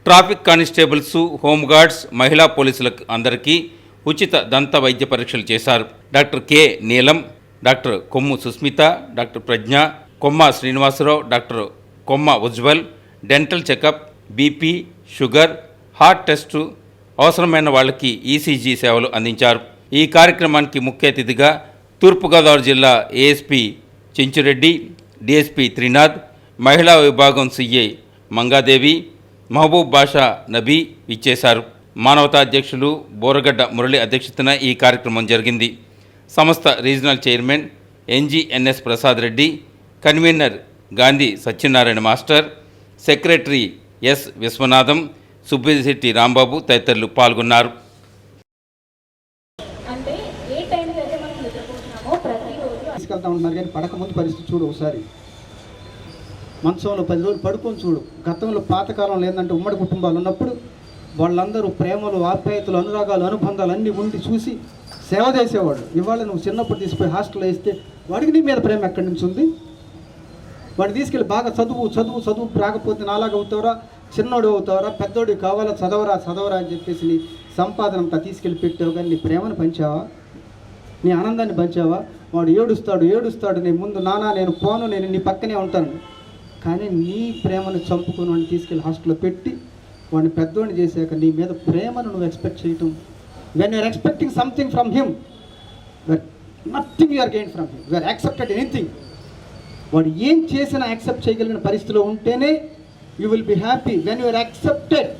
Traffic constables, హోంగార్డ్స్, మహిళా పోలీసులకు అందరికీ ఉచిత దంత వైద్య పరీక్షలు చేశారు. Doctor K Neelam, doctor Kommu Susmitha, doctor Pragna, Komma Srinivasarao, doctor Komma Ujwal dental checkup, BP, sugar, heart test, అవసరమైన వాళ్ళకి ఈసీజీ సేవలు అందించారు. ఈ కార్యక్రమానికి ముఖ్య అతిథిగా తూర్పుగోదావరి జిల్లా ఏఎస్పీ చెంచురెడ్డి, డిఎస్పీ త్రినాథ్, మహిళా విభాగం సిఐ మంగాదేవి, మహబూబ్ బాషా నబీ ఇచ్చేశారు. మానవతా అధ్యక్షులు బోరగడ్డ మురళి అధ్యక్షతన ఈ కార్యక్రమం జరిగింది. సంస్థ regional chairman NGNS Prasad Reddy, convener Gandhi Satyanarayana master, secretary S Viswanatham, Subbisetti Rambabu తదితరులు పాల్గొన్నారు. పడకముందు పరిస్థితి చూడు, ఒకసారి మంచంలో 10 రోజులు పడుకొని చూడు. గతంలో పాతకాలంలో ఏంటంటే ఉమ్మడి కుటుంబాలు ఉన్నప్పుడు వాళ్ళందరూ ప్రేమలు, ఆప్యాయతలు, అనురాగాలు, అనుబంధాలు అన్నీ ఉండి చూసి సేవ చేసేవాడు. ఇవాళ నువ్వు చిన్నప్పుడు తీసుకుపోయి హాస్టల్లో వేస్తే వాడికి నీ మీద ప్రేమ ఎక్కడి నుంచి ఉంది? వాడిని తీసుకెళ్ళి బాగా చదువు రాకపోతే నాలాగా అవుతావరా, చిన్నోడు అవుతావరా, పెద్దోడు కావాలా, చదవరా అని చెప్పేసి నీ సంపాదన అంతా తీసుకెళ్ళి పెట్టావు. కానీ నీ ప్రేమను పంచావా? నీ ఆనందాన్ని పంచావా? వాడు ఏడుస్తాడు నీ ముందు, నానా నేను పోను, నేను నీ పక్కనే ఉంటాను. కానీ నీ ప్రేమను చంపుకొని వాడిని తీసుకెళ్ళి హాస్టల్లో పెట్టి వాడిని పెద్దోడిని చేశాక నీ మీద ప్రేమను నువ్వు ఎక్స్పెక్ట్ చేయటం. When you're expecting something from him, nothing you're gain from him. You're accepted anything. వాడు ఏం చేసినా యాక్సెప్ట్ చేయగలిగిన పరిస్థితిలో ఉంటేనే you will be happy. When you're accepted,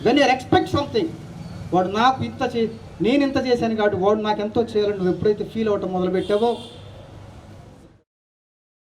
when you're expect something, వాడు నాకు నేను ఇంత చేశాను కాబట్టి వాడు నాకు ఎంతో చేయాలని నువ్వు ఎప్పుడైతే ఫీల్ అవ్వటం మొదలుపెట్టావో